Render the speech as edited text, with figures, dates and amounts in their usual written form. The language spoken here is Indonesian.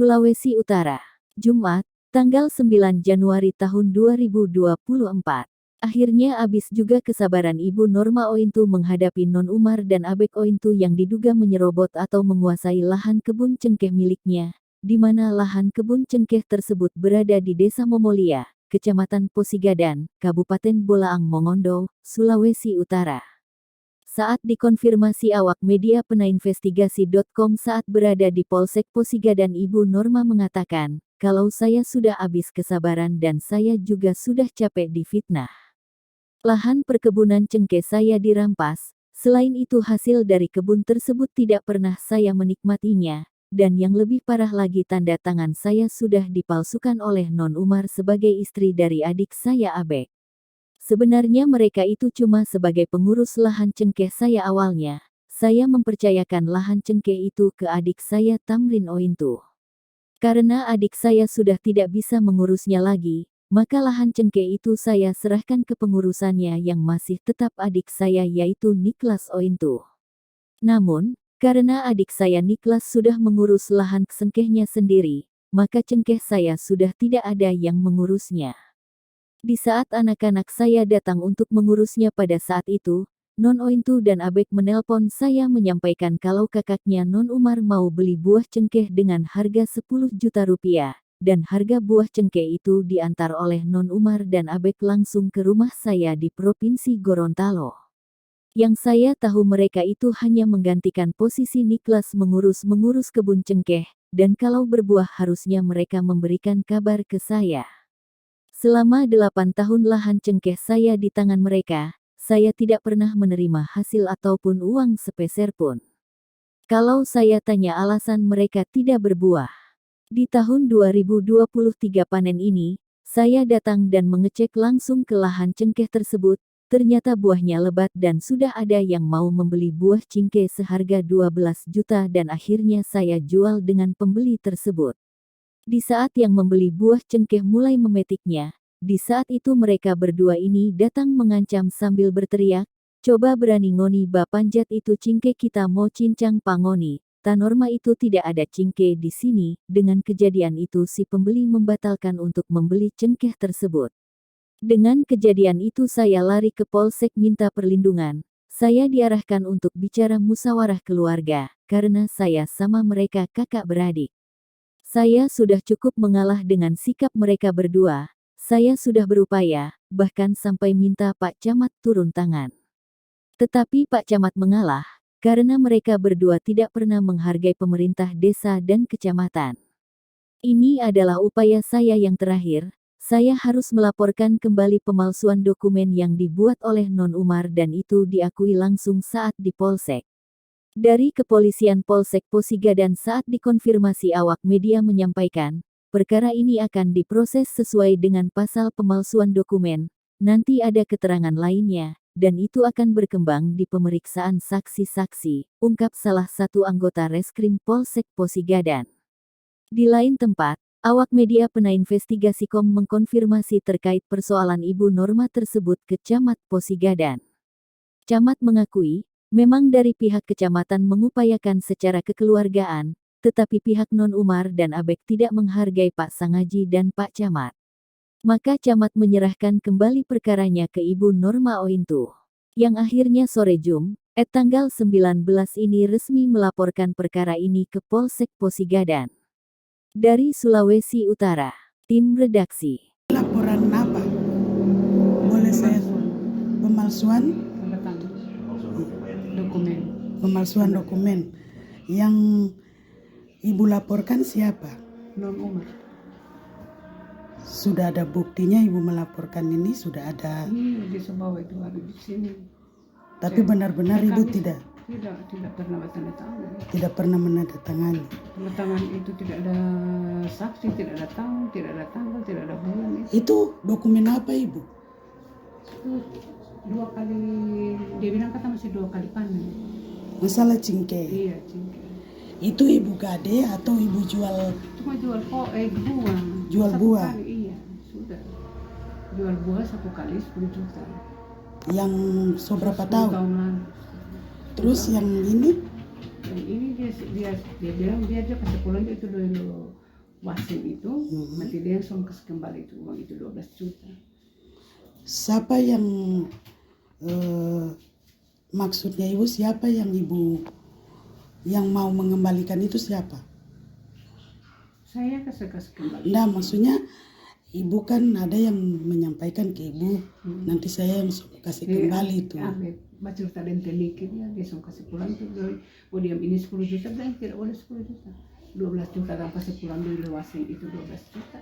Sulawesi Utara. Jumat, tanggal 9 Januari tahun 2024. Akhirnya habis juga kesabaran Ibu Norma Ointu menghadapi Non Umar dan Abek Ointu yang diduga menyerobot atau menguasai lahan kebun cengkeh miliknya, di mana lahan kebun cengkeh tersebut berada di Desa Momolia, Kecamatan Posigadan, Kabupaten Bolaang Mongondo, Sulawesi Utara. Saat dikonfirmasi awak media penainvestigasi.com saat berada di Polsek Posigadan, Ibu Norma mengatakan, kalau saya sudah habis kesabaran dan saya juga sudah capek difitnah. Lahan perkebunan cengkeh saya dirampas, selain itu hasil dari kebun tersebut tidak pernah saya menikmatinya, dan yang lebih parah lagi tanda tangan saya sudah dipalsukan oleh Non Umar sebagai istri dari adik saya Abek. Sebenarnya mereka itu cuma sebagai pengurus lahan cengkeh saya awalnya. Saya mempercayakan lahan cengkeh itu ke adik saya Tamrin Ointu. Karena adik saya sudah tidak bisa mengurusnya lagi, maka lahan cengkeh itu saya serahkan ke pengurusannya yang masih tetap adik saya yaitu Niklas Ointu. Namun, karena adik saya Niklas sudah mengurus lahan cengkehnya sendiri, maka cengkeh saya sudah tidak ada yang mengurusnya. Di saat anak-anak saya datang untuk mengurusnya pada saat itu, Non Ointu dan Abek menelpon saya menyampaikan kalau kakaknya Non Umar mau beli buah cengkeh dengan harga 10 juta rupiah, dan harga buah cengkeh itu diantar oleh Non Umar dan Abek langsung ke rumah saya di Provinsi Gorontalo. Yang saya tahu mereka itu hanya menggantikan posisi Niklas mengurus kebun cengkeh, dan kalau berbuah harusnya mereka memberikan kabar ke saya. Selama 8 tahun lahan cengkeh saya di tangan mereka, saya tidak pernah menerima hasil ataupun uang sepeser pun. Kalau saya tanya alasan mereka tidak berbuah. Di tahun 2023 panen ini, saya datang dan mengecek langsung ke lahan cengkeh tersebut, ternyata buahnya lebat dan sudah ada yang mau membeli buah cengkeh seharga 12 juta dan akhirnya saya jual dengan pembeli tersebut. Di saat yang membeli buah cengkeh mulai memetiknya, di saat itu mereka berdua ini datang mengancam sambil berteriak, coba berani ngoni ba panjat itu cengkeh kita mau cincang pangoni, ta Norma itu tidak ada cengkeh di sini. Dengan kejadian itu si pembeli membatalkan untuk membeli cengkeh tersebut. Dengan kejadian itu saya lari ke Polsek minta perlindungan, saya diarahkan untuk bicara musyawarah keluarga, karena saya sama mereka kakak beradik. Saya sudah cukup mengalah dengan sikap mereka berdua, saya sudah berupaya, bahkan sampai minta Pak Camat turun tangan. Tetapi Pak Camat mengalah, karena mereka berdua tidak pernah menghargai pemerintah desa dan kecamatan. Ini adalah upaya saya yang terakhir, saya harus melaporkan kembali pemalsuan dokumen yang dibuat oleh Non Umar dan itu diakui langsung saat di Polsek. Dari Kepolisian Polsek Posigadan saat dikonfirmasi awak media menyampaikan, perkara ini akan diproses sesuai dengan pasal pemalsuan dokumen, nanti ada keterangan lainnya, dan itu akan berkembang di pemeriksaan saksi-saksi, ungkap salah satu anggota Reskrim Polsek Posigadan. Di lain tempat, awak media penainvestigasi.com mengkonfirmasi terkait persoalan Ibu Norma tersebut ke Camat Posigadan. Camat mengakui, memang dari pihak kecamatan mengupayakan secara kekeluargaan, tetapi pihak Non Umar dan Abek tidak menghargai Pak Sangaji dan Pak Camat. Maka Camat menyerahkan kembali perkaranya ke Ibu Norma Ointu. Yang akhirnya sore tanggal 19 ini resmi melaporkan perkara ini ke Polsek Posigadan. Dari Sulawesi Utara, tim redaksi. Laporan apa? Boleh saya pemalsuan? Pemalsuan dokumen. Yang Ibu laporkan siapa? Non Umar. Sudah ada buktinya Ibu melaporkan ini? Sudah ada? Iya, di Sumbawa itu ada di sini. Tapi benar-benar Ibu tidak pernah tanda tangan. tidak pernah menandatangani. Tanda tangan itu tidak ada saksi, tidak ada tahun, tidak ada tanggal, tidak ada bulan. Itu dokumen apa Ibu? Itu 2 kali, dia bilang kata masih 2 kali panen. Masalah cengkeh. Iya, cengkeh. Itu Ibu gade atau Ibu jual? Cuma jual buah. Jual Satu buah? Kali, iya, sudah. Jual buah 1 kali 10 juta. Yang seberapa 10 tahun? tahun lalu. Terus yang ini? Yang ini dia bilang dia kasih pulang itu dulu wasing itu, nanti dia langsung kasih kembali itu uang itu 12 juta. Siapa yang maksudnya ibu, siapa yang ibu yang mau mengembalikan itu siapa? Saya kasih kembali. Nah, maksudnya ibu kan ada yang menyampaikan ke ibu, nanti saya yang kasih kembali itu. Baca cerita dan teliki dia langsung kasih pulang tuh dari diam ini 10 juta, dan tidak boleh 10 juta. 12 juta tanpa sepulang dari wasing itu 12 juta.